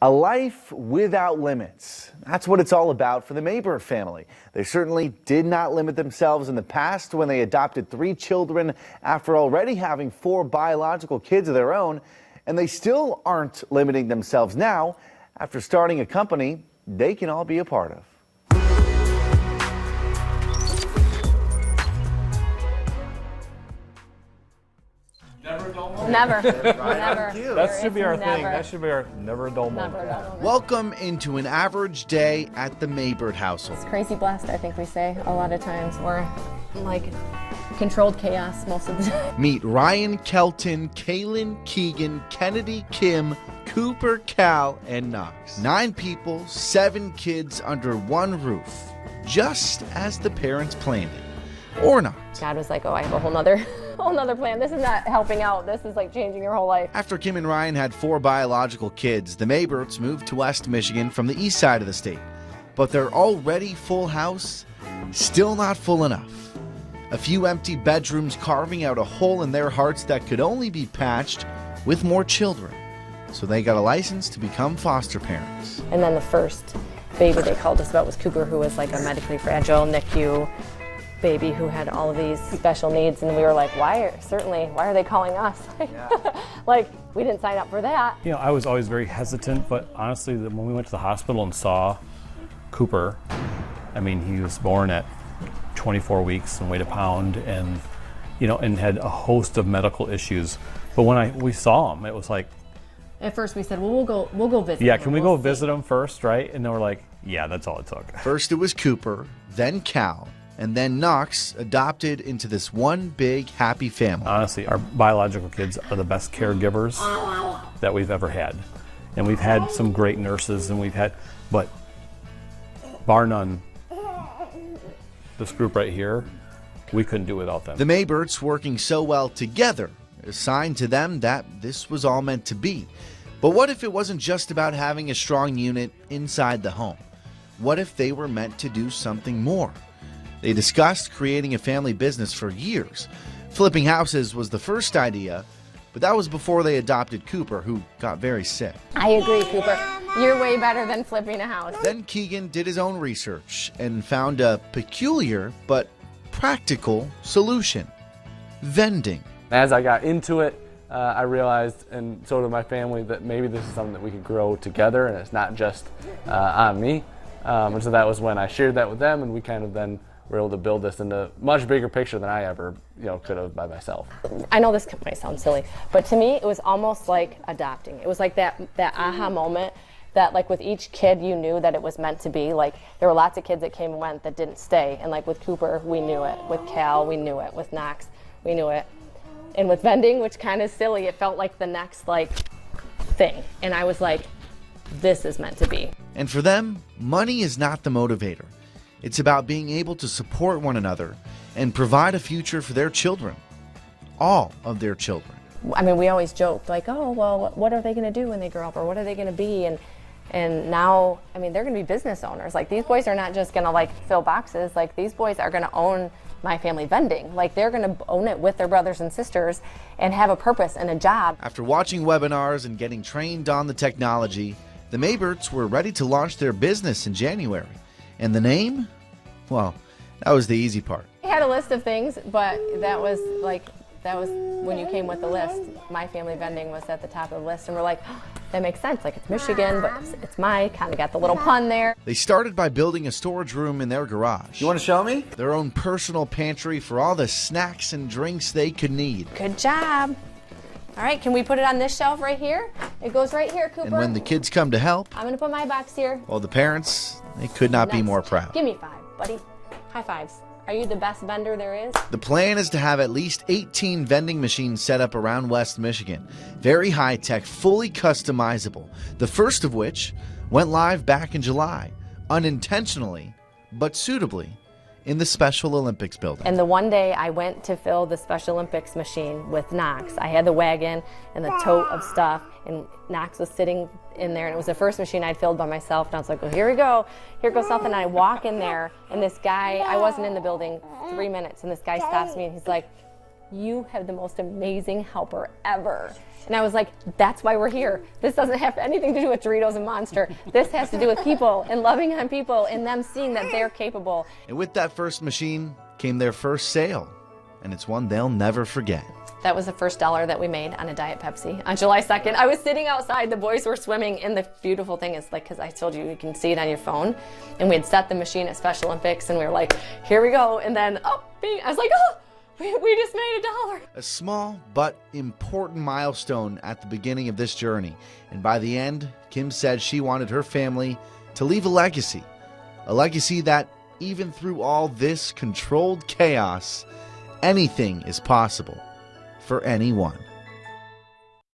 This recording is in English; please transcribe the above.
A life without limits. That's what it's all about for the Mebert family. They certainly did not limit themselves in the past when they adopted 3 children after already having 4 biological kids of their own. And they still aren't limiting themselves now after starting a company they can all be a part of. Never. That should be our thing. That should be our never a dull moment. Welcome into an average day at the Mebert household. It's crazy blessed, I think we say a lot of times. We're like controlled chaos most of the time. Meet Ryan, Kelton, Kaylin, Keegan, Kennedy, Kim, Kooper, Cal, and Knox. 9 people, 7 kids under one roof, just as the parents planned it. Or not. God was like, oh, I have a whole nother plan. This is not helping out. This is like changing your whole life. After Kim and Ryan had 4 biological kids, the Meberts moved to West Michigan from the east side of the state. But their already full house, still not full enough. A few empty bedrooms carving out a hole in their hearts that could only be patched with more children. So they got a license to become foster parents. And then the first baby they called us about was Kooper, who was like a medically fragile NICU baby who had all of these special needs, and we were like, why are they calling us? Like, we didn't sign up for that. You know, I was always very hesitant, but honestly, when we went to the hospital and saw Kooper, I mean, he was born at 24 weeks and weighed a pound, and you know, and had a host of medical issues. But when we saw him, it was like, at first we said, well, we'll go visit. Yeah, can we go visit him first, right? And then we're like, yeah, that's all it took. First it was Kooper, then Cal, and then Knox, adopted into this one big happy family. Honestly, our biological kids are the best caregivers that we've ever had. And we've had some great nurses, and but bar none, this group right here, we couldn't do without them. The Meberts, working so well together, a sign to them that this was all meant to be. But what if it wasn't just about having a strong unit inside the home? What if they were meant to do something more? They discussed creating a family business for years. Flipping houses was the first idea, but that was before they adopted Kooper, who got very sick. I agree, Kooper. You're way better than flipping a house. Then Keegan did his own research and found a peculiar but practical solution: vending. As I got into it, I realized, and so did my family, that maybe this is something that we could grow together, and it's not just on me. And so that was when I shared that with them, and we kind of then were able to build this into a much bigger picture than I ever, could have by myself. I know this might sound silly, but to me, it was almost like adopting. It was like that aha moment that, like, with each kid, you knew that it was meant to be. Like, there were lots of kids that came and went that didn't stay. And like with Kooper, we knew it. With Cal, we knew it. With Knox, we knew it. And with vending, which kind of silly, it felt like the next, thing. And I was like, this is meant to be. And for them, money is not the motivator. It's about being able to support one another and provide a future for their children. All of their children. I mean, we always joked, like, oh, well, what are they going to do when they grow up, or what are they going to be? And now, I mean, they're going to be business owners. Like, these boys are not just going to, fill boxes. Like, these boys are going to own My Family Vending. Like, they're going to own it with their brothers and sisters and have a purpose and a job. After watching webinars and getting trained on the technology, the Meberts were ready to launch their business in January. And the name? Well, that was the easy part. I had a list of things, but that was when you came with the list. My Family Vending was at the top of the list, and we're like, oh, that makes sense. Like, it's Michigan, but it's my, kind of got the little pun there. They started by building a storage room in their garage. You want to show me? Their own personal pantry for all the snacks and drinks they could need. Good job. All right, can we put it on this shelf right here? It goes right here, Kooper. And when the kids come to help, I'm going to put my box here. well, the parents, they could not be more proud. Give me 5, buddy. High fives. Are you the best vendor there is? The plan is to have at least 18 vending machines set up around West Michigan. Very high-tech, fully customizable. The first of which went live back in July, unintentionally, but suitably, in the Special Olympics building. And the one day I went to fill the Special Olympics machine with Knox, I had the wagon and the tote of stuff, and Knox was sitting in there, and it was the first machine I'd filled by myself, and I was like, well, here we go. Here goes something. And I walk in there, and this guy, I wasn't in the building 3 minutes, and this guy stops me, and he's like, you have the most amazing helper ever. And I was like, that's why we're here. This doesn't have anything to do with Doritos and Monster. This has to do with people and loving on people and them seeing that they're capable. And with that first machine came their first sale, and it's one they'll never forget. That was the first dollar that we made on a Diet Pepsi on July 2nd. I was sitting outside, the boys were swimming, and the beautiful thing is, like, because I told you, you can see it on your phone, and we had set the machine at Special Olympics, and we were like, here we go, and then, oh, bing, I was like, oh, we just made $1. A small but important milestone at the beginning of this journey, and by the end, Kim said she wanted her family to leave a legacy that, even through all this controlled chaos, anything is possible for anyone.